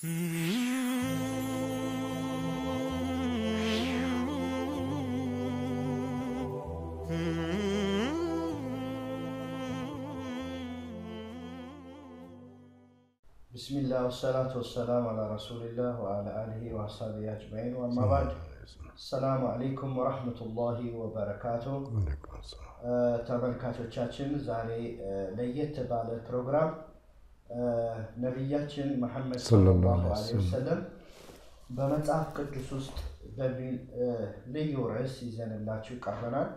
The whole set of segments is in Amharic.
بسم الله والصلاة والسلام على رسول الله وعلى آله وصحبه أجمعين وأما بعد السلام عليكم ورحمة الله وبركاته ተመልካቾቻችን ዛሬ ለየት ባለ ፕሮግራም ነብያችን መሐመድ ሰለላሁ ዐለይሂ ወሰለም በመጽሐፍ ቅዱስ ውስጥ በሚል ልዩ ርዕስ ይዘንላችሁ ቀርበናል።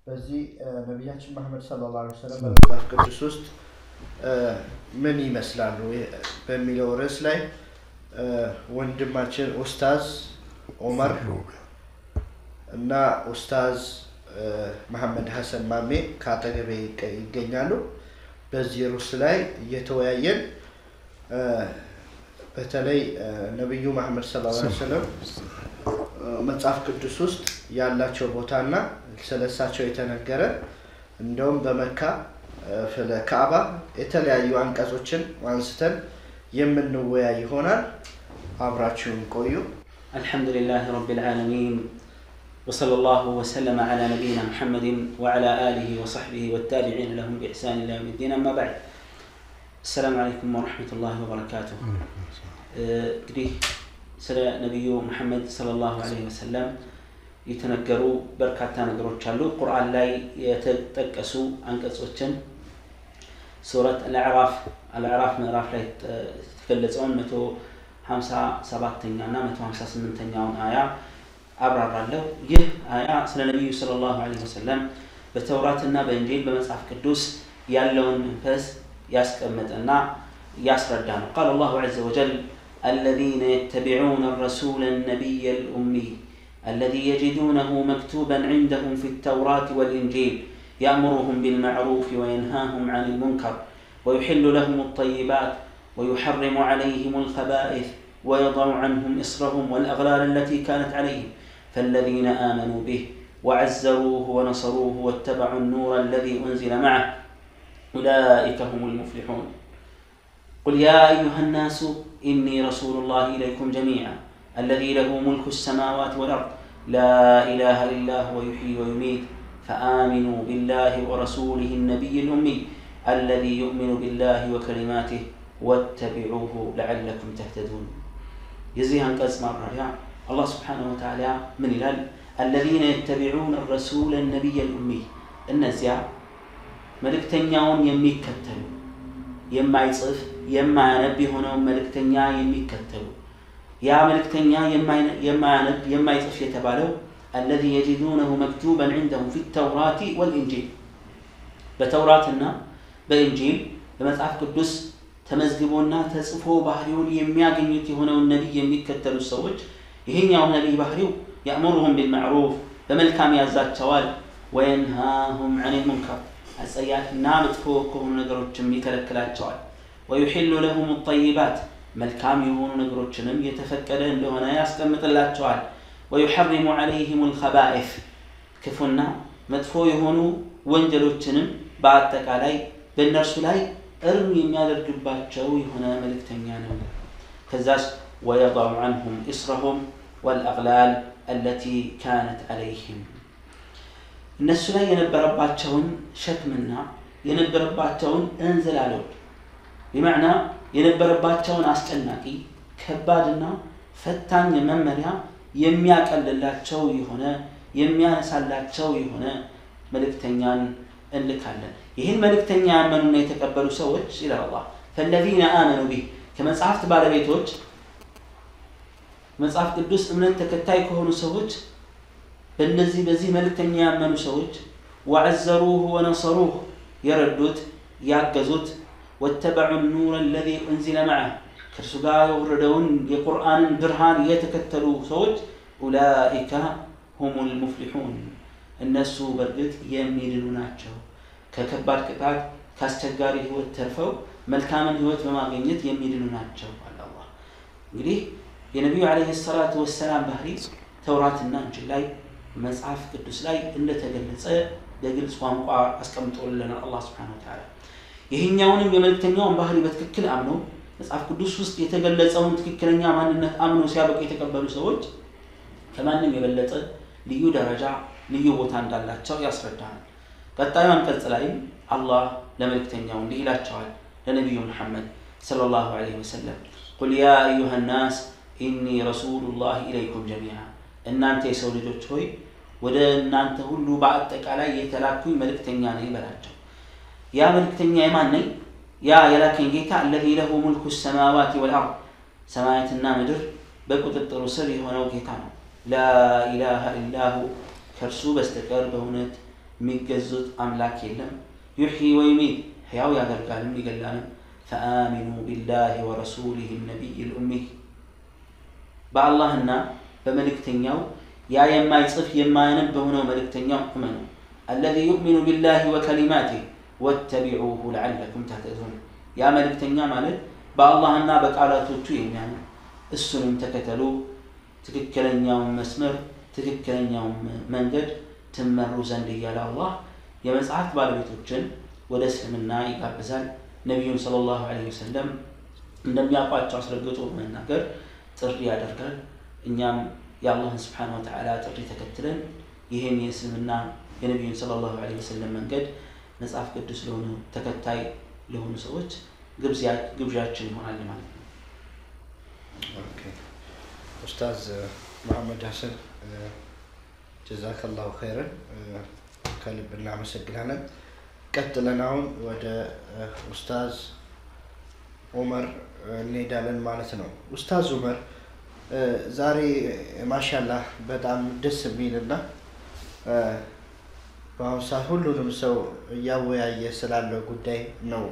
በዚህ ነብያችን መሐመድ ሰለላሁ ዐለይሂ ወሰለም በመጽሐፍ ቅዱስ ውስጥ ምን ይመስላሉ በሚለው ርዕስ ላይ ወንድማችን ኡስታዝ ዑመር እና ኡስታዝ መሐመድ ሐሰን ማሜ ካጠገቤ ይገኛሉ። በዚህ ርዕስ ላይ እየተወያየን በተለይ ነብዩ መሐመድ ሰለላሁ ዐለይሂ ወሰለም መጽሐፍ ቅዱስ ውስጥ ያላቸው ቦታና ስለሳቸው የተነገረ እንደውም በመካ ለካዕባ የተለያዩ አንቀጾችን አንስተን የምንወያይ ይሆናል። አብራችሁን ቆዩ። الحمدلله رب العالمين وصلى الله وسلم على نبينا محمد وعلى آله وصحبه والتابعين لهم بإحسان إلى يوم الدين. أما بعد السلام عليكم ورحمة الله وبركاته. قديه سلا نبي محمد صلى الله عليه وسلم يتنقروا بركات نقروا تشالو القرآن لا يتقسوا أنقصوتشن سورة الأعراف من الأعراف لا تفلسون 157 እና 158 آية አብራራለሁ። ይህ አያ ስለ ነብዩ ሰለላሁ ዐለይሂ ወሰለም በተውራትና በእንጂል በመጽሐፍ ቅዱስ ያለውን መንፈስ ያስቀመጠና ያስረዳ ነው። قال الله عز وجل الذين يتبعون الرسول النبي الأمي الذي يجدونه مكتوبا عندهم في التوراة والإنجيل يأمرهم بالمعروف وينهاهم عن المنكر ويحل لهم الطيبات ويحرم عليهم الخبائث ويضع عنهم إصرهم والأغلال التي كانت عليهم فالذين آمنوا به وعزروه ونصروه واتبعوا النور الذي أنزل معه أولئك هم المفلحون. قل يا أيها الناس إني رسول الله إليكم جميعا الذي له ملك السماوات والأرض لا إله إلا هو يحيي ويميت فآمنوا بالله ورسوله النبي الأمي الذي يؤمن بالله وكلماته واتبعوه لعلكم تهتدون. يزيها انقص مرة الله سبحانه وتعالى من الهل الذين يتبعون الرسول النبي الأمي النزيع ملكتنياون يميكتلوا يما يصف يما ينبي هنا ملكتنيا يميكتلوا يا ملكتنيا يما يصف يتبالوا الذي يجدونه مكتوبا عندهم في التوراة والإنجيل. بتوراتنا بإنجيل بمصحف قدس ተመዝግቦና ተጽፎ ባህሪውን የሚያገኙት የሆነው ነብይ የሚከተሉ ሰዎች ይሄኛው ነብይ ባህሪው يأمرهم بالمعروف በመልካም ያዛቸዋል وينهاهم عن المنكر አጸያፍና መጥፎ ከሆኑ ነገሮችም ይከለክላቸዋል ويحل لهم الطيبات መልካም የሆኑ ነገሮችንም የተፈቀደ እንደሆነ ያስቀምጥላቸዋል ويحرم عليهم الخبائث ክፉና መጥፎ የሆኑ ወንጀሎችንም በአጠቃላይ በእነርሱ ላይ እርም የሚያደርግባቸው የሆነ መልእክተኛ ነው። ከዛስ ويضع عنهم إصرهم والأغلال التي كانت عليهم እነሱ ላይ የነበረባቸውን ሸክምና የነበረባቸውን እንዝላሎች بمعنى የነበረባቸውን አስጨናቂ ከባድና ፈታኝ መመሪያ የሚያቀልላቸው የሆነ የሚያነሳላቸው የሆነ መልእክተኛን እንልካለን። ይህን መልእክተኛ ያመኑና የተቀበሉ ሰዎች ይላል አላህ فالذين آمنوا به ከመጽሐፍት ባለቤቶች መጽሐፍ ቅዱስ እምነት ተከታይ ከሆኑ ሰዎች በዚህ መልእክተኛ ያመኑ ሰዎች وعزروه ونصروه يردوت ያገዙት واتبعوا النور الذي أنزل معه ከእርሱ ጋር የወረደውን የቁርአንን ብርሃን የተከተሉ ሰዎች أولئك هم المفلحون እነሱ በርግጥ የሚድኑ ናቸው። ከከባድ ቅጣት ካስቸጋሪ ህይወት ተርፈው መልካምን ህይወት በማግኘት የሚድኑ ናቸው አለ አላህ። እንግዲህ የነብዩ አለይሂ ሰላቱ ወሰላም ባህሪ ተውራትና እንጂል ላይ መጽሐፍ ቅዱስ ላይ እንደተገለጸ በግልጽ ቋንቋ አስቀምጦልናል አላህ Subhanahu Wa Ta'ala። ይሄኛውንም የመልእክተኛውን ባህሪ በትክክል አምነው መጽሐፍ ቅዱስ ውስጥ የተገለጸውን ትክክለኛ ማንነት አምነው ሲያበቁ የተቀበሉ ሰዎች ከማንም የበለጠ ልዩ ደረጃ ልዩ ቦታ እንዳላቸው ያስረዳል። ቀጣዩ አንቀጽ ላይ አላህ ለመልእክተኛው እንዲህ ይላቸዋል ለነብዩ መሐመድ ሰለላሁ ዐለይሂ ወሰለም ቁል ያ አዩሃ الناس ኢኒ ረሱሉላህ ኢለይኩም ጀሚዓ እናንተ የሰው ልጆች ሆይ ወደ እናንተ ሁሉ በአጠቃላይ የተላኩኝ መልእክተኛ ነኝ በላቸው። ያ መልእክተኛ የማን ነኝ? ያ የላከኝ ጌታ الذي له ملك السماوات والارض ሰማያትና ምድር በቁጥጥሩ ስር የሆነው ጌታ ነው። لا اله الا هو ከርሱ በስተቀር በእውነት የሚገዙት አምላክ የለም። يحيي ويميت ሕያው ያደርጋልም ይገላልም። فآمنوا بالله ورسوله النبي الأمي በአላህና በመልእክተኛው ያ የማይጽፍ የማያነብ ሆነው መልእክተኛው እመኑ። الذي يؤمن بالله وكلماته واتبعوه لعلكم تهتدون ያ መልእክተኛ ማለት በአላህና በቃላቶቹ የሚያምን እሱንም ተከተሉ ትክክለኛውን መስመር ትክክለኛውን መንገድ ትመሩ ዘንድ እያለ አላህ የመጽሐፍ ባለቤቶችን ወደ እስልምና ይጋብዛል። ነብዩን ሰለላሁ ዐለይሂ ወሰለም እንደሚያውቋቸው አስረግጦ በመናገር ጥሪ ያደርጋል። እኛም የአላህን ሱብሓነሁ ወተዓላ ጥሪ ተከትለን ይህን የእስልምና የነብዩን ሰለላሁ ዐለይሂ ወሰለም መንገድ መጽሐፍ ቅዱስ ለሆኑ ተከታይ ለሆኑ ሰዎች ግብዣችን ይሆናል ማለት ነው። ኦኬ ኡስታዝ መሐመድ ሐሰን ጀዛከላሁ ኸይረን ከልብ እናመሰግናለን። ቀጥለን አሁን ወደ ኡስታዝ ዑመር እንሄዳለን ማለት ነው። ኡስታዝ ዑመር ዛሬ ማሻአላህ በጣም ደስ የሚልና በአሁኑ ሰዓት ሁሉንም ሰው እያወያየ ስላለው ጉዳይ ነው።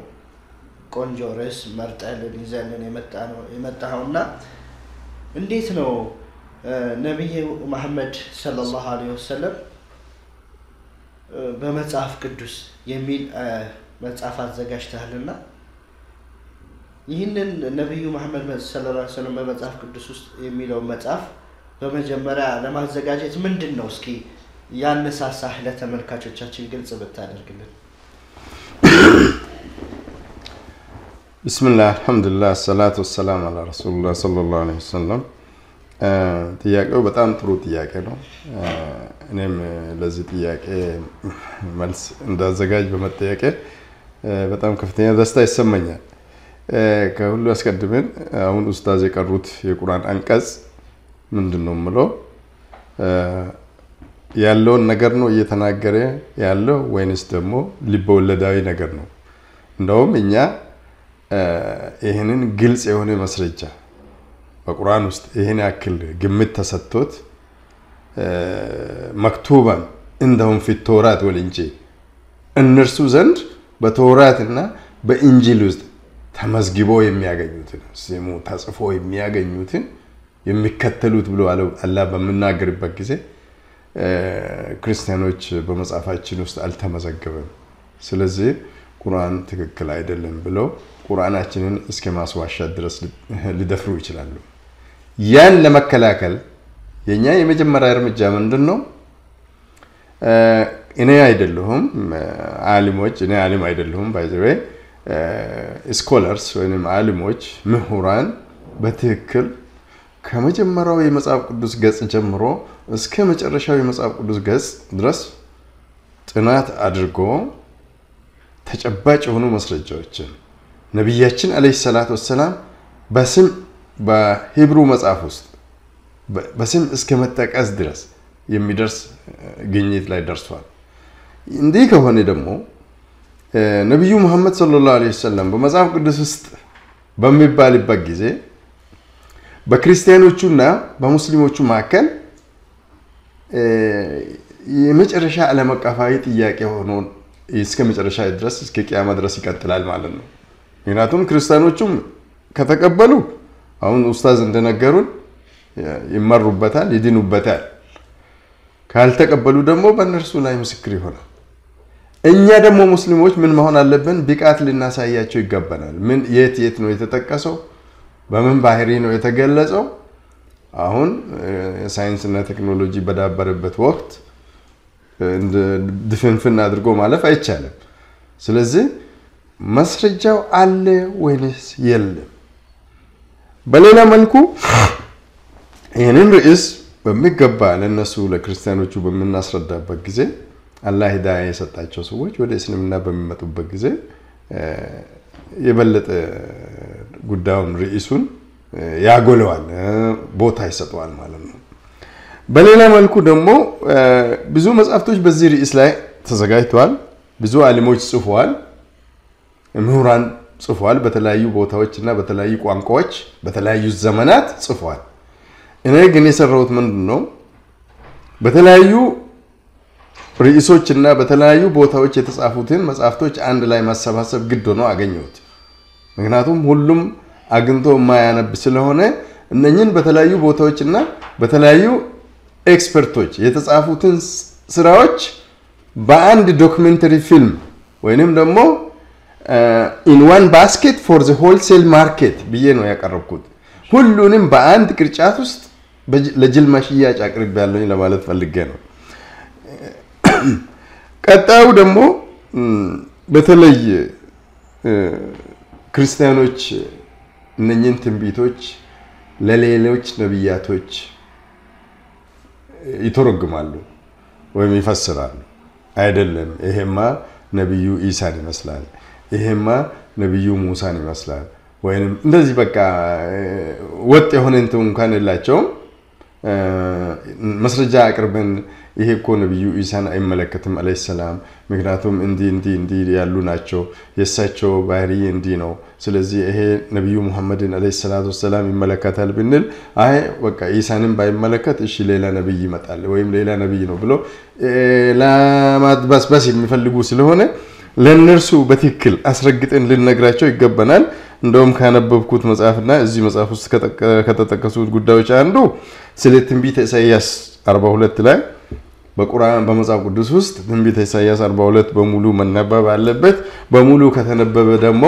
ቆንጆ ርዕስ መርጠልን ይዘልን የመጣኸውና እንዴት ነው ነብዩ መሐመድ ሰለላሁ ዐለይሂ ወሰለም በመጽሐፍ ቅዱስ የሚል መጽሐፍ አዘጋጅተሃልና ይህንን ነብዩ መሐመድ ሰለላሁ ዐለይሂ ወሰለም በመጽሐፍ ቅዱስ ውስጥ የሚለው መጽሐፍ በመጀመሪያ ለማዘጋጀት ምንድነው እስኪ ያነሳሳህ ለተመልካቾቻችን ግልጽ ብታደርግልን? ቢስሚላህ አልሐምዱሊላህ ሰላቱ ወሰላሙ ዐላ ረሱሊላህ ሰለላሁ ዐለይሂ ወሰለም ጥያቄው በጣም ጥሩ ጥያቄ ነው። እኔም ለዚህ ጥያቄ መልስ እንዳዘጋጅ በመጠየቄ በጣም ከፍተኛ ደስታ ይሰማኛል። ከሁሉ አስቀድመን አሁን ኡስታዝ የቀሩት የቁርአን አንቀጽ ምንድነው የምለው ያለውን ነገር ነው እየተናገረ ያለው ወይንስ ደግሞ ልቦለዳዊ ነገር ነው? እንደውም እኛ ይሄንን ግልጽ የሆነ ማስረጃ በቁርአን ውስጥ ይሄን ያክል ግምት ተሰጥቶት መክቱባን እንደውም في التوراة والإنجيل እነርሱ ዘንድ በተውራትና በእንጂል ውስጥ ተመዝግቦ የሚያገኙትን ስሙ ተጽፎ የሚያገኙትን የሚከተሉት ብሎ አላህ በመናገርበት ጊዜ ክርስቲያኖች በመጽሐፋችን ውስጥ አልተመዘገበም። ስለዚህ ቁርአን ትክክል አይደለም ብለው ቁርአናችንን እስከ ማስዋሻት ድረስ ሊደፍሩ ይችላሉ። ያን ለመከላከል የኛ የመጀመሪያ እርምጃ ምንድነው? እኔ አይደለሁም ዓሊሞች እኔ ዓሊም አይደለሁም ባይ ዘ ዌይ ስኮላርስ ወይንም ዓሊሞች ምሁራን በትክክል ከመጀመሪያው የመጽሐፍ ቅዱስ ገጽ ጀምሮ እስከ መጨረሻው የመጽሐፍ ቅዱስ ገጽ ድረስ ጥናት አድርጎ ተጨባጭ የሆኑ መስረጃዎችን ነብያችን አለይሂ ሰላቱ ወሰለም በስም በሂብሩ መጽሐፍ ውስጥ በስም እስከ መጠቀስ ድረስ የሚደርስ ግኝት ላይ ደርሷል። እንዲህ ከሆነ ደግሞ ነብዩ መሐመድ ሰለላሁ ዐለይሂ ወሰለም በመጽሐፍ ቅዱስ ውስጥ በሚባልበት ጊዜ በክርስቲያኖቹና በሙስሊሞቹ መካከል የመጨረሻ ዓለም አቀፋዊ ጥያቄ ሆኖ እስከ መጨረሻ ድረስ እስከ ቂያማ ድረስ ይቀጥላል ማለት ነው። ምክንያቱም ክርስቲያኖቹም ከተቀበሉ አሁን ኡስታዝ እንደነገሩን ይመሩበታል ይድኑበታል፣ ካልተቀበሉ ደግሞ በእነርሱ ላይ ምስክር ይሆናል። እኛ ደግሞ ሙስሊሞች ምን መሆን አለብን? ብቃት ልናሳያቸው ይገባናል። ምን የት ነው የተጠቀሰው? በምን ባህሪ ነው የተገለጸው? አሁን ሳይንስና ቴክኖሎጂ በዳበረበት ወቅት ድፍንፍን አድርጎ ማለፍ አይቻልም። ስለዚህ መስረጃው አለ ወይስ የለም በሌላ መልኩ ይህንን ርዕስ በሚገባ ለነሱ ለክርስቲያኖቹ በምናስረዳበት ጊዜ አላህ ሂዳያ የሰጣቸው ሰዎች ወደ እስልምና በሚመጡበት ጊዜ የበለጠ ጉዳዩን ርዕሱን ያጎለዋል ቦታ ይሰጠዋል ማለት ነው በሌላ መልኩ ደግሞ ብዙ መጽሐፍቶች በዚህ ርዕስ ላይ ተዘጋጅተዋል ብዙ ዓለሞች ጽፈዋል ምሁራን ጽፈዋል በተለያዩ ቦታዎችና በተለያዩ ቋንቋዎች በተለያዩ ዘመናት ጽፈዋል እኔ ግን የሰራሁት ምንድነው በተለያዩ ርዕሶችና በተለያዩ ቦታዎች የተጻፉትን መጽሐፍቶች አንድ ላይ ማሰባሰብ ግድ ሆኖ አገኘሁት ምክንያቱም ሁሉም አግንቶ ማያነብ ስለሆነ እነኝን በተለያዩ ቦታዎችና በተለያዩ ኤክስፐርቶች የተጻፉትን ስራዎች በአንድ ዶክመንተሪ ፊልም ወይንም ደግሞ in one basket for the wholesale market ብዬ ነው ያቀረብኩት ሁሉንም በአንድ ቅርጫት ውስጥ ለጅልማ ሽያጭ አቅርቤያለሁ ለማለት ፈልጌ ነው ቀጣዩ ደግሞ በተለይ ክርስቲያኖች እነኝን ትንቢቶች ለሌሎች ነብያቶች ይተረጉማሉ ወይም ይፈስራሉ አይደለም ይሄማ ነብዩ ኢሳን ይመስላል ይሄማ ነብዩ ሙሳን ይመስላል ወይንም እንደዚህ በቃ ወጥ የሆነ እንኳን የላቸው መስረጃ አቅርበን ይሄ እኮ ነብዩ ኢሳን አይመለከትም አለይሂ ሰላም ምክንያቱም እንዲ ያሉ ናቸው የሳቸው ባህሪ እንዲ ነው ስለዚህ ይሄ ነብዩ መሐመድን አለይሂ ሰላቱ ሰላም ይመለከታል ብንል አይ በቃ ኢሳንን ባይመለከት እሺ ሌላ ነብይ ይመጣል ወይም ሌላ ነብይ ነው ብሎ ለማጥባስባስ የሚፈልጉ ስለሆነ ለነርሱ በትክክል አስረግጠን ልንነግራቸው ይገባናል እንደውም ካነበብኩት መጽሐፍና እዚህ መጽሐፍ ውስጥ ከተጠቀሱት ጉዳዮች አንዱ ስለ ትንቢተ ኢሳይያስ 42 ላይ በቁርአን በመጽሐፍ ቅዱስ ውስጥ ትንቢተ ኢሳይያስ 42 በሙሉ መነበብ አለበት በሙሉ ከተነበበ ደግሞ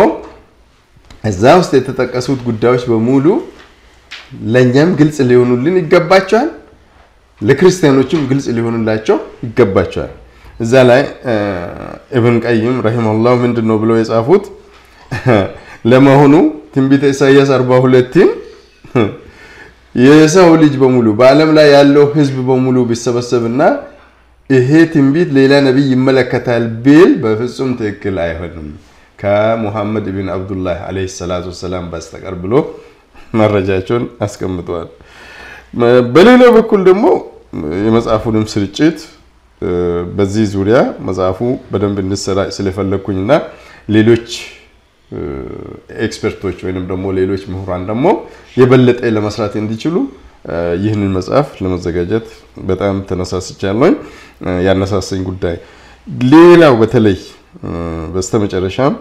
እዛ ውስጥ የተጠቀሱት ጉዳዮች በሙሉ ለኛም ግልጽ ሊሆኑልን ይገባቸዋል ለክርስቲያኖችም ግልጽ ሊሆኑላቸው ይገባቸዋል እዛ ላይ ኢብን ቀይም ረሂመሁላህ ምንድነው ብሎ የጻፉት ለማሆኑ ትንቢተ ኢሳይያስ 42 የሰው ልጅ በሙሉ በአለም ላይ ያለው ህዝብ በሙሉ ቢሰበሰብና ይሄ ትንቢት ሌላ ነብይ ይመለከታል ቢል በፍጹም ትክክል አይሆንም ከሙሐመድ ኢብን አብዱላህ አለይሂ ሰላቱ ሰላም በስተቀር ብሎ መረጃቸውን አስቀምጠዋል በሌላ በኩል ደግሞ የመጽሐፉንም ስርጭት በዚህ ዙሪያ መጽሐፉ በደንብ እንዲሰራጭ ስለፈለኩኝና ሌሎች ኤክስፐርቶች ወይንም ደግሞ ሌሎች ምሁራን ደግሞ የበለጠ ለመስራት እንዲችሉ ይህንን መጽሐፍ ለማዘጋጀት በጣም ተነሳስቻለሁ ያነሳሰኝ ጉዳይ ሌላው በተለይ በስተመጨረሻም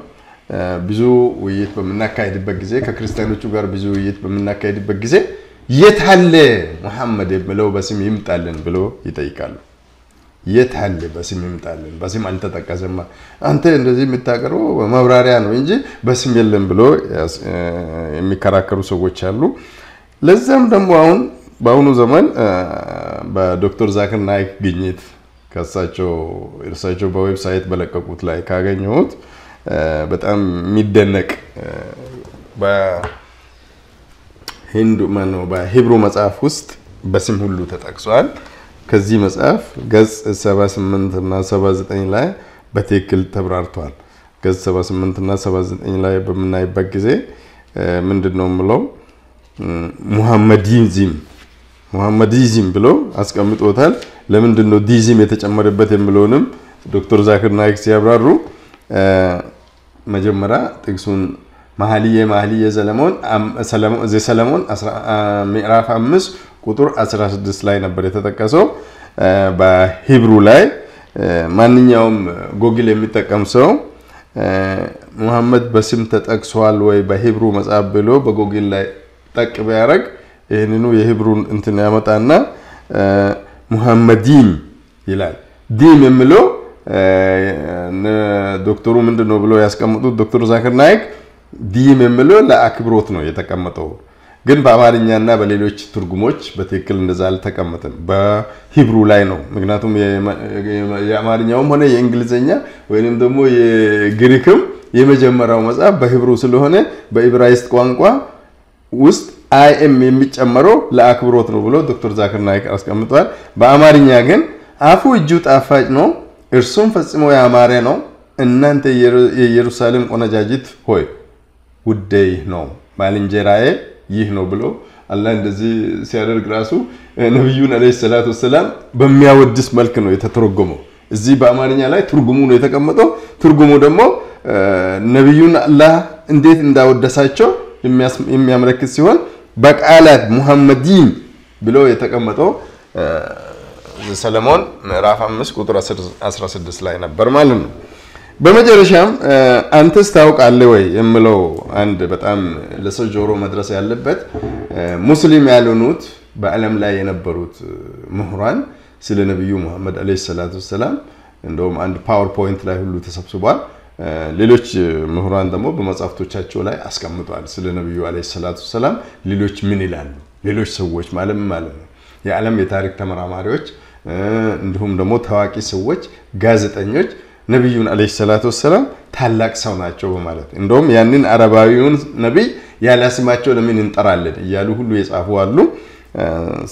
ብዙ ውይይት በመናካሄድበት ጊዜ ከክርስቲያኖቹ ጋር ብዙ ውይይት በመናካሄድበት ጊዜ የታለ መሐመድ ብለው በስም ይምጣልን ብሎ ይጠይቃሉ የታለ በስም ይምጣልን በስም አልተጠቀሰማ አንተ እንደዚህ የምታቀርበው ማብራሪያ ነው እንጂ በስም የለም ብሎ የሚከራከሩ ሰዎች አሉ ለዛም ደግሞ አሁን በአሁኑ ዘመን በዶክተር ዛኪር ናይክ ግኝት እርሳቸው በዌብሳይት በለቀቁት ላይ ካገኘሁት በጣም የሚደነቅ በሂብሩ መጽሐፍ ውስጥ በስም ሁሉ ተጠቅሷል ከዚህ መጽሐፍ ገጽ 78 እና 79 ላይ በትክክል ተብራርቷል ገጽ 78 እና 79 ላይ በመናይበት ጊዜ ምንድነው ምለው ሙሐመዲዝም ብሎ አስቀምጦታል ለምንድነው ዲዝም የተጨመረበት የሚለውንም ዶክተር ዛኪር ናይክ ሲያብራሩ መጀመሪያ ጥቅሱን መኃልየ ሰለሞን ምዕራፍ 5 ቁጥር 16 ላይ ነበር የተጠቀሰው በሂብሩ ላይ ማንኛውም ጎግል የሚጠቀም ሰው ሙሐመድ በስም ተጠቅሷል ወይ በሂብሩ መጽሐፍ ብሎ በጎግል ላይ ጠቅ ቢያረግ ይሄንኑ የሂብሩን እንትን ያመጣና ሙሐመዲም ይላል ዲም የሚለው ዶክተሩ ምንድነው ብሎ ያስቀምጡት ዶክተር ዛኪር ናይክ ዲም የሚለው ለአክብሮት ነው የተቀመጠው ግን በአማርኛና በሌሎች ትርጉሞች በትክክል እንደዛ አልተቀመጠም በሂብሩ ላይ ነው ምክንያቱም የአማርኛውም ሆነ የእንግሊዘኛ ወይንም ደግሞ የግሪክም የመጀመሪያው መጽሐፍ በሂብሩ ስለሆነ በኢብራይስጥ ቋንቋ ውስጥ አይኤም የሚጨመረው ለአክብሮት ነው ብሎ ዶክተር ዛኪር ናይክ አስቀምጧል። በአማርኛ ግን አፉ እጁ ጣፋጭ ነው እርሱም ፈጽሞ ያማረ ነው እናንተ የኢየሩሳሌም ቆነጃጅት ሆይ ውዴ ነው ባልንጀራዬ ይህ ነው ብሎ አላህ እንደዚህ ሲያደርግ ራሱ ነብዩን አለይሂ ሰላቱ ወሰለም በሚያወድስ መልክ ነው የተተረጎመው። እዚህ በአማርኛ ላይ ትርጉሙ ነው የተቀመጠው። ትርጉሙ ደግሞ ነብዩን አላህ እንዴት እንዳወደሳቸው የሚያመለክት ሲሆን በቃላት ሙሐመዲን ብሎ የተቀመጠው ሰለሞን ምዕራፍ 5 ቁጥር 16 ላይ ነበር ማለት ነው። በመጨረሻም አንተስ ታውቃለህ ወይ የሚለው አንድ በጣም ለሰው ጆሮ መድረስ ያለበት ሙስሊም ያልሆኑት በዓለም ላይ የነበሩት ምሁራን ስለ ነብዩ መሐመድ አለይሂ ሰላቱ ወሰለም እንደውም አንድ ፓወርፖይንት ላይ ሁሉ ተሰብስቧል። ሌሎች ምሁራን ደግሞ በመጻፍቶቻቸው ላይ አስቀምጧል ስለ ነብዩ አለይሂ ሰላቱ ወሰለም ሌሎች ምን ይላሉ ሌሎች ሰዎች ማለት ነው የዓለም የታሪክ ተመራማሪዎች እንዲሁም ደግሞ ታዋቂ ሰዎች ጋዜጠኞች ነብዩን አለይሂ ሰላቱ ወሰለም ታላቅ ሰው ናቸው በማለት እንደውም ያንን አረባዊውን ነብይ ያላስማቸው ለምን እንጠራለን እያሉ ሁሉ የጻፉ አሉ።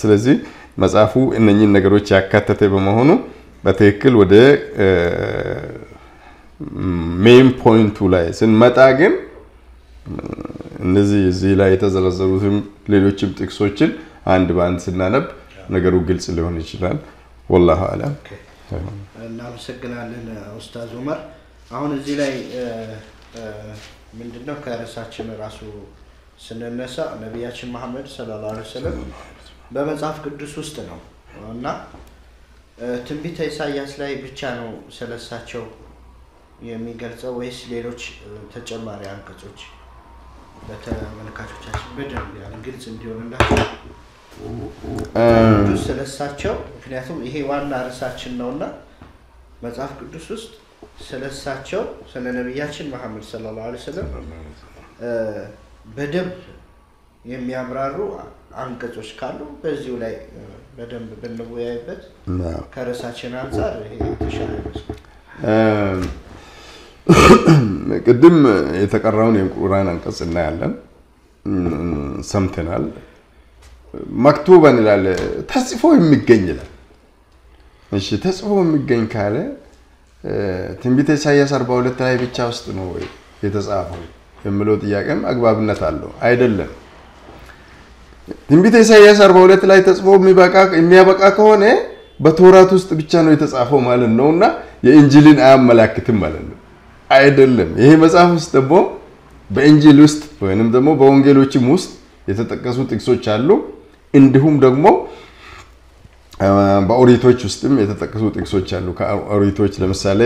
ስለዚህ መጽሐፉ እነኚህን ነገሮች ያካተተ በመሆኑ በትክክል ወደ ሜን ፖይንቱ ላይ ስንመጣ ግን እነዚህ እዚህ ላይ የተዘረዘሩትም ሌሎችም ጥቅሶችን አንድ ባንድ ስናነብ ነገሩ ግልጽ ሊሆን ይችላል። والله اعلم እናመሰግናለን ኡስታዝ ዑመር። አሁን እዚህ ላይ ምንድነው ከራሳችን ራሱ ስንነሳ ነብያችን መሐመድ ሰለላሁ ዐለይሂ ወሰለም በመጽሐፍ ቅዱስ ውስጥ ነው እና ትንቢተ ኢሳይያስ ላይ ብቻ ነው ስለሳቸው የሚገልጸው ወይስ ሌሎች ተጨማሪ አንቀጾች ለተመልካቾቻችን በደንብ ያን ግልጽ እንዲሆንላቸው ቅዱስ ስለሳቸው ምክንያቱም ይሄ ዋና ርዕሳችን ነውና መጽሐፍ ቅዱስ ውስጥ ስለሳቸው ስለ ነብያችን መሐመድ ሰለላሁ ዐለይሂ ወሰለም በደንብ የሚያብራሩ አንቀጾች ካሉ በዚሁ ላይ በደንብ ብንወያይበት ከርዕሳችን አንፃር ይሄ ተሻለ ይመስላል። ቅድም የተቀራውን የቁርአን አንቀጽ እናያለን ሰምተናል። መክቱበን ይላል ተጽፎ የሚገኝ ይላል። እሺ ተጽፎ የሚገኝ ካለ ትንቢተ ኢሳይያስ 42 ላይ ብቻ ውስጥ ነው የተጻፈው የሚለው ጥያቄም አግባብነት አለው አይደለም። ትንቢተ ኢሳይያስ 42 ላይ ተጽፎ የሚያበቃ ከሆነ በተውራት ውስጥ ብቻ ነው የተጻፈው ማለት ነውና የኢንጂልን አያመላክትም ማለት ነው አይደለም። ይሄ መጽሐፍ ውስጥ ደግሞ በኢንጂል ውስጥ ወይንም ደግሞ በወንጌሎችም ውስጥ የተጠቀሱ ጥቅሶች አሉ። እንዲሁም ደግሞ በኦሪቶች ውስጥም የተጠቀሱ ጥቅሶች አሉ። ከኦሪቶች ለምሳሌ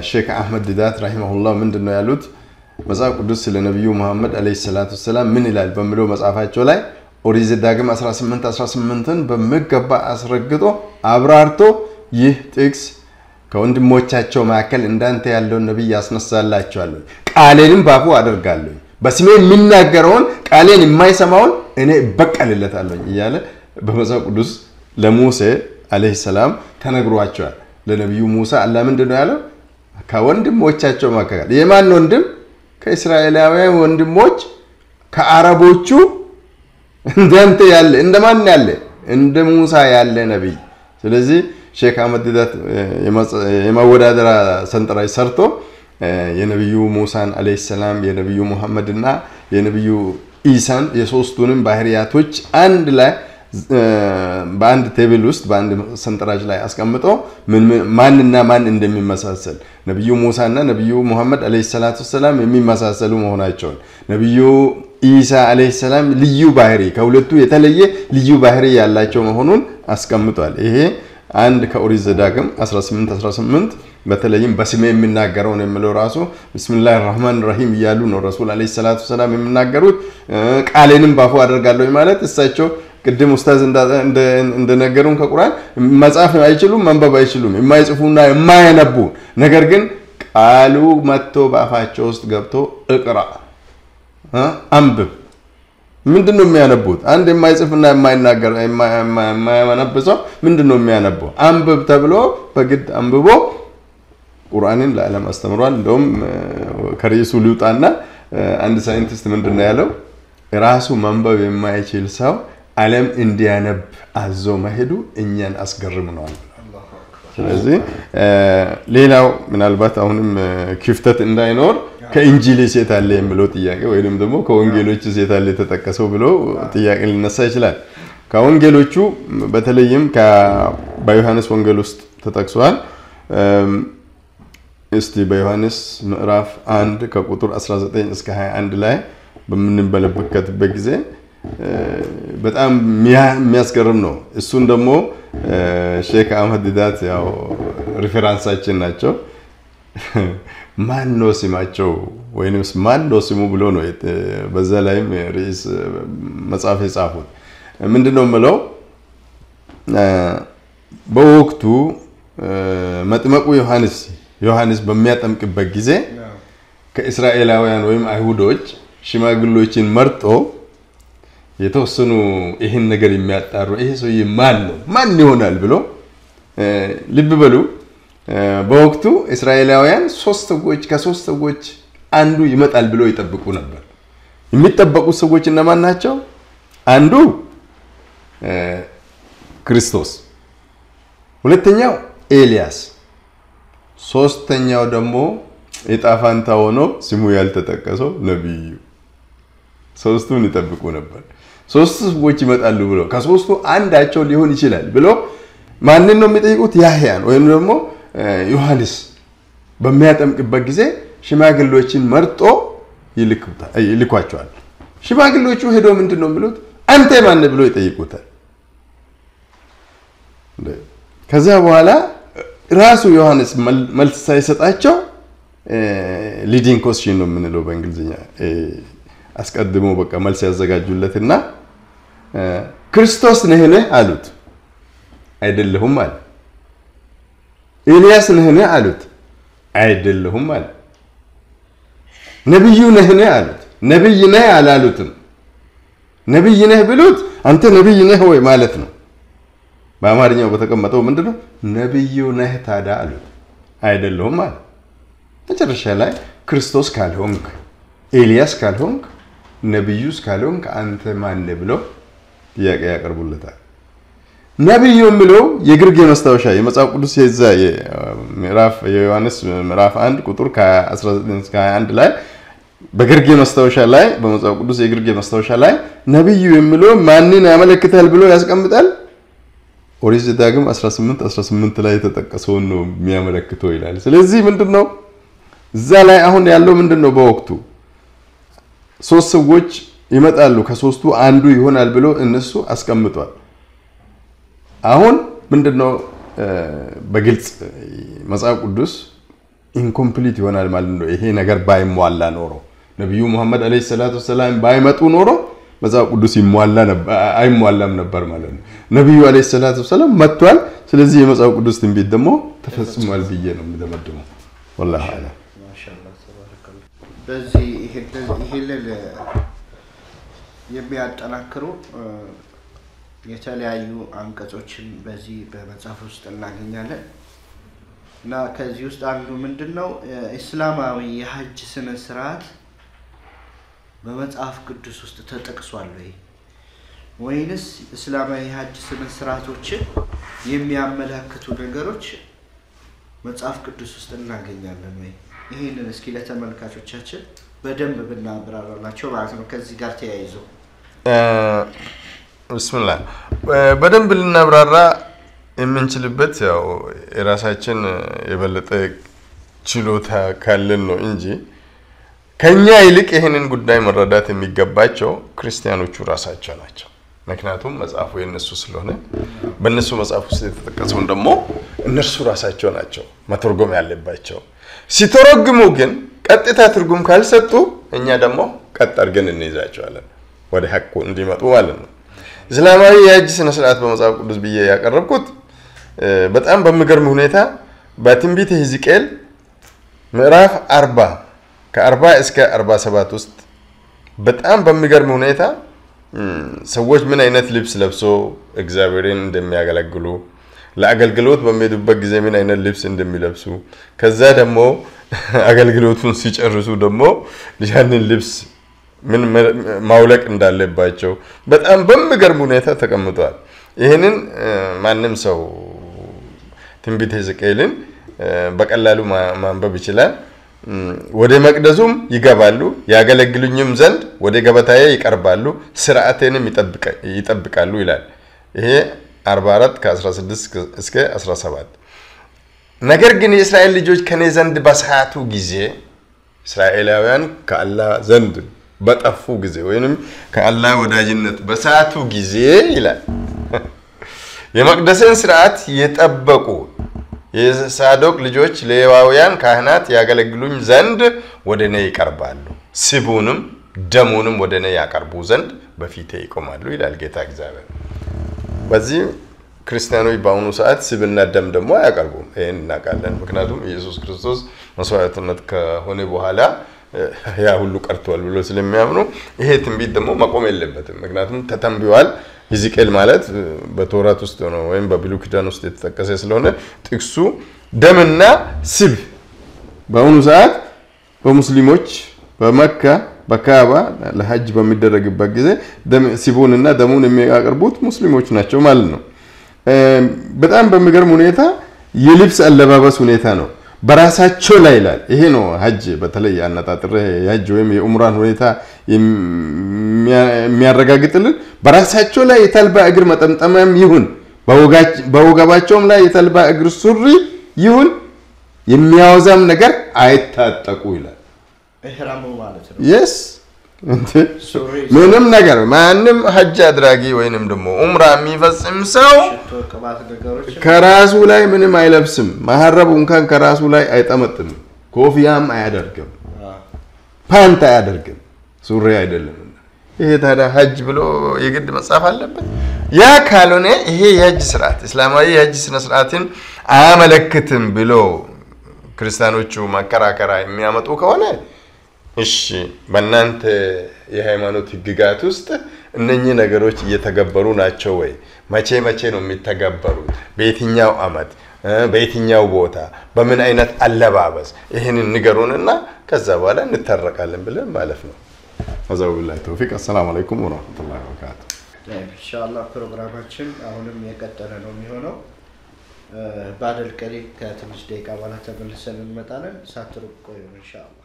ሼክ አህመድ ዲዳት ረሂመሁላህ ምንድነው ያሉት መጽሐፍ ቅዱስ ስለ ነብዩ መሐመድ አለይሂ ሰላቱ ወሰለም ምን ይላል በሚለው መጽሐፋቸው ላይ ኦሪት ዘዳግም 18:18ን በመገባ አስረግጦ አብራርቶ ይህ ጥቅስ ከወንድሞቻቸው መካከል እንዳንተ ያለው ነብይ ያስነሳላቸዋለሁ ቃሌንም ባፉ አደርጋለሁ በስሜ የሚናገረውን ቃሌን የማይሰማውን እኔ በቀልለታለሁ እያለ በመጽሐፍ ቅዱስ ለሙሴ አለይሂ ሰላም ተነግሯቸዋል። ለነብዩ ሙሳ አላህ ምንድነው ያለው ከወንድሞቻቸው መካከል የማን ወንድም ከእስራኤላውያን ወንድሞች ከአረቦቹ እንዳንተ ያለ እንደማን ያለ እንደ ሙሳ ያለ ነብይ። ስለዚህ ሼክ አህመድ ዲዳት የማወዳደራ ሰንጠረዥ ሰርቶ የነብዩ ሙሳን አለይሂ ሰላም የነብዩ መሐመድና የነብዩ ኢሳን የሶስቱንም ባህሪያቶች አንድ ላይ በአንድ ቴብል ውስጥ በአንድ ሰንጠረዥ ላይ አስቀምጦ ማንና ማን እንደሚመሳሰል ነብዩ ሙሳና ነብዩ መሐመድ አለይሂ ሰላቱ ወሰለም የሚመሳሰሉ መሆናቸውን ነብዩ ኢሳ አለይሂ ሰላም ልዩ ባህሪ ከሁለቱ የተለየ ልዩ ባህሪ ያላቸው መሆኑን አስቀምጧል። ይሄ አንድ ከኦሪት ዘዳግም 18:18 በተለይም በስሜ የሚናገረው ነው የሚለው ራሱ ቢስሚላሂር ረህማኒር ረሂም ይያሉ ነው ረሱል አለይሂ ሰላቱ ወሰለም የሚናገሩት ቃሌንም ባፉ አደርጋለሁ ማለት እሳቸው ቅድም ኡስታዝ እንደነገሩን ከቁርአን መጻፍ አይችሉም መንበብ አይችሉም የማይጽፉና የማያነቡ ነገር ግን ቃሉ መጥቶ ባፋቸው ውስጥ ገብቶ እቅራ አንብብ ምንድነው የሚያነቡት? አንድ የማይጽፍና የማይናገር የማያነብሰው ምንድነው የሚያነበው? አንብብ ተብሎ በግድ አንብቦ ቁርአንን ለዓለም አስተምሯል። እንደውም ከርዕሱ ሊውጣና አንድ ሳይንቲስት ምንድነው ያለው ራሱ ማንበብ የማይችል ሰው ዓለም እንዲያነብ አዞ መሄዱ እኛን አስገርምናል። ስለዚህ ሌላው ምናልባት አሁንም ክፍተት እንዳይኖር ከኢንጂል ሴት አለ የሚለው ጥያቄ ወይንም ደግሞ ከወንጌሎች ሴት አለ ተጠቀሰው ብሎ ጥያቄ ሊነሳ ይችላል። ከወንጌሎቹ በተለይም በዮሐንስ ወንጌል ውስጥ ተጠቅሷል። እስቲ በዮሐንስ ምዕራፍ 1 ከቁጥር 19 እስከ 21 ላይ በምንመለከትበት ጊዜ በጣም የሚያስገርም ነው። እሱን ደግሞ ሼክ አህመድ ዲዳት ያው ሪፈረንሳችን ናቸው። ማን ነው ስማቸው ወይንስ ማን ነው ስሙ ብሎ ነው በዛ ላይም ርዕስ መጽሐፍ የጻፉት። ምንድነው ማለት በወቅቱ መጥምቁ ዮሐንስ በሚያጠምቅበት ጊዜ ከእስራኤላውያን ወይም አይሁዶች ሽማግሌዎችን መርጦ የተወሰኑ ይሄን ነገር የሚያጣሩ ይሄ ሰውዬ ማን ይሆናል ብሎ ልብ በሉ። በወቅቱ እስራኤላውያን ከሶስት ሰዎች አንዱ ይመጣል ብሎ ይጠብቁ ነበር። የሚጠበቁት ሰዎች እነማን ናቸው? አንዱ ክርስቶስ፣ ሁለተኛው ኤልያስ፣ ሶስተኛው ደግሞ የጣፋንታ ሆኖ ስሙ ያልተጠቀሰው ነብዩ። ሶስቱን ይጠብቁ ነበር። ሶስቱ ሰዎች ይመጣሉ ብሎ ከሶስቱ አንዳቸው ሊሆን ይችላል ብሎ ማንን ነው የሚጠይቁት? ያህያን ወይም ደግሞ ዮሐንስ በሚያጠምቅበት ጊዜ ሽማግሌዎችን መርጦ ይልኳቸዋል። ሽማግሌዎቹ ሄዶ ምንድነው የሚሉት? አንተ ማን ብሎ ይጠይቁታል። ከዛ በኋላ ራሱ ዮሐንስ መልስ ሳይሰጣቸው ሊዲንግ ኮስችን ነው የምንለው በእንግሊዝኛ አስቀድሞ በቃ መልስ ያዘጋጁለትና ክርስቶስ ነህን አሉት። አይደለሁም አለ። ኤልያስ ነህን አሉት። አይደለሁም አለ። ነብዩ ነህን አሉት። ነብይ ነህ አላሉትም። ነብይ ነህ ብሉት አንተ ነብይ ነህ ወይ ማለት ነው። በአማርኛው በተቀመጠው ምንድነው? ነብዩ ነህ ታዲያ አሉት። አይደለሁም አለ። መጨረሻ ላይ ክርስቶስ ካልሆንክ ኤልያስ ካልሆንክ ነብዩስ ካልሆንክ አንተ ማን ነህ ብሎ ጥያቄ ያቀርቡለታል። ነብዩ የሚለው የግርጌ መስታወሻ የመጽሐፍ ቅዱስ የዛ ምዕራፍ የዮሐንስ ምዕራፍ 1 ቁጥር ከ19 እስከ 21 ላይ በግርጌ መስታወሻ ላይ በመጽሐፍ ቅዱስ የግርጌ መስታወሻ ላይ ነብዩ የሚለው ማንን ያመለክታል ብሎ ያስቀምጣል። ኦሪት ዘዳግም 18 ላይ የተጠቀሰው ነው የሚያመለክተው ይላል። ስለዚህ ምንድነው እዛ ላይ አሁን ያለው ምንድነው? በወቅቱ ሶስት ሰዎች ይመጣሉ ከሶስቱ አንዱ ይሆናል ብሎ እነሱ አስቀምጧል። አሁን ምንድነው በግልጽ መጽሐፍ ቅዱስ ኢንኮምፕሊት ይሆናል ማለት ነው። ይሄ ነገር ባይሟላ ኖሮ ነብዩ መሐመድ አለይሂ ሰላቱ ወሰለም ባይመጡ ኖሮ መጽሐፍ ቅዱስ አይሟላም ነበር ማለት ነው። ነብዩ አለይሂ ሰላቱ ወሰለም መጥቷል። ስለዚህ የመጽሐፍ ቅዱስ ትንቢት ደግሞ ተፈጽሟል ብዬ ነው የምደመድመው። والله አለ ማሻአላህ ተባረከ። በዚህ ይሄንን የሚያጠናክሩ የተለያዩ አንቀጾችን በዚህ በመጽሐፍ ውስጥ እናገኛለን እና ከዚህ ውስጥ አንዱ ምንድነው እስላማዊ የሐጅ ስነ ስርዓት በመጽሐፍ ቅዱስ ውስጥ ተጠቅሷል ወይንስ እስላማዊ የሐጅ ስነ ስርዓቶችን የሚያመለክቱ ነገሮች መጽሐፍ ቅዱስ ውስጥ እናገኛለን ወይ? ይሄንን እስኪ ለተመልካቾቻችን በደንብ ብናብራራላቸው ማለት ነው። ከዚህ ጋር ተያይዞ ብስሚላህ በደንብ ልናብራራ የምንችልበት ያው የራሳችን የበለጠ ችሎታ ካለን ነው እንጂ ከኛ ይልቅ ይሄንን ጉዳይ መረዳት የሚገባቸው ክርስቲያኖቹ ራሳቸው ናቸው። ምክንያቱም መጽሐፉ የነሱ ስለሆነ በእነሱ መጽሐፍ ውስጥ የተጠቀሰው ደግሞ እነሱ ራሳቸው ናቸው መተርጎም ያለባቸው። ሲተረጉሙ ግን ቀጥታ ትርጉም ካልሰጡ እኛ ደግሞ ቀጥ አድርገን እንይዛቸዋለን ወደ ሐቁ እንዲመጡ ማለት ነው። እስላማዊ የሐጅ ስነ ስርዓት በመጽሐፍ ቅዱስ ብዬ ያቀረብኩት በጣም በሚገርም ሁኔታ በትንቢተ ሕዝቅኤል ምዕራፍ 40 ከ40 እስከ 47 ውስጥ በጣም በሚገርም ሁኔታ ሰዎች ምን አይነት ልብስ ለብሶ እግዚአብሔርን እንደሚያገለግሉ ለአገልግሎት በሚሄዱበት ጊዜ ምን አይነት ልብስ እንደሚለብሱ ከዛ ደግሞ አገልግሎቱን ሲጨርሱ ደግሞ ያንን ልብስ ምን ማውለቅ እንዳለባቸው በጣም በሚገርም ሁኔታ ተቀምጧል። ይሄንን ማንም ሰው ትንቢተ ሕዝቅኤልን በቀላሉ ማንበብ ይችላል። ወደ መቅደሱም ይገባሉ ያገለግሉኝም ዘንድ ወደ ገበታዬ ይቀርባሉ ሥርዓቴንም ይጠብቃሉ ይላል። ይሄ 44 ከ16 እስከ 17 ነገር ግን የእስራኤል ልጆች ከኔ ዘንድ በሳቱ ጊዜ እስራኤላውያን ከአላህ ዘንድ በጠፉ ጊዜ ወይንም ከአላህ ወዳጅነት በሳቱ ጊዜ ይላል የመቅደስን ሥርዓት የጠበቁ የሳዶቅ ልጆች ሌዋውያን ካህናት ያገለግሉኝ ዘንድ ወደኔ ይቀርባሉ ስቡንም ደሙንም ወደኔ ያቀርቡ ዘንድ በፊቴ ይቆማሉ ይላል ጌታ እግዚአብሔር። በዚህ ክርስቲያኖች በአሁኑ ሰዓት ስብና ደም ደግሞ አያቀርቡም። ይሄን እናውቃለን። ምክንያቱም ኢየሱስ ክርስቶስ መስዋዕትነት ከሆነ በኋላ ያ ሁሉ ቀርቷል ብሎ ስለሚያምኑ ይሄ ትንቢት ደግሞ መቆም የለበትም። ምክንያቱም ተተንብዮአል። ሕዝቅኤል ማለት በተውራት ውስጥ ነው ወይም በብሉይ ኪዳን ውስጥ የተጠቀሰ ስለሆነ ጥቅሱ ደምና ስብ በአሁኑ ሰዓት በሙስሊሞች በመካ በካባ ለሐጅ በሚደረግበት ጊዜ ስቡንና ደሙን የሚያቀርቡት ሙስሊሞች ናቸው ማለት ነው። በጣም በሚገርም ሁኔታ የልብስ አለባበስ ሁኔታ ነው በራሳቸው ላይ ይላል። ይሄ ነው ሐጅ በተለይ አነጣጥረ የሐጅ ወይም የኡምራን ሁኔታ የሚያረጋግጥልን በራሳቸው ላይ የተልባ እግር መጠምጠሚያም ይሁን በወገባቸውም ላይ የተልባ እግር ሱሪ ይሁን የሚያወዛም ነገር አይታጠቁ ይላል። ኢህራሙ ማለት ነው። yes ምንም ነገር ማንም ሐጅ አድራጊ ወይንም ደግሞ ኡምራ የሚፈጽም ሰው ከራሱ ላይ ምንም አይለብስም። መሐረቡ እንኳን ከራሱ ላይ አይጠመጥም። ኮፊያም አያደርግም። ፓንት አያደርግም። ሱሪ አይደለም። ይሄ ታዲያ ሐጅ ብሎ የግድ መጻፍ አለበት? ያ ካልሆነ ይሄ የሐጅ ስርዓት እስላማዊ የሐጅ ስነ ስርዓትን አያመለክትም ብሎ ክርስቲያኖቹ መከራከራ የሚያመጡ ከሆነ እሺ በእናንተ የሃይማኖት ህግጋት ውስጥ እነኚህ ነገሮች እየተገበሩ ናቸው ወይ? መቼ ነው የሚተገበሩት? በየትኛው አመት በየትኛው ቦታ በምን አይነት አለባበስ ይሄንን ንገሩንና ከዛ በኋላ እንተረቃለን ብለን ማለት ነው። አዛው ቢላሂ ተውፊቅ። አሰላሙ አለይኩም ወራህመቱላሂ ወበረካቱ። ኢንሻአላህ ፕሮግራማችን አሁንም የቀጠለ ነው የሚሆነው። ባደል ቀሪ ከትንሽ ደቂቃ በኋላ ተመልሰን እንመጣለን። ሳትሩቅ ቆዩ ኢንሻአላህ።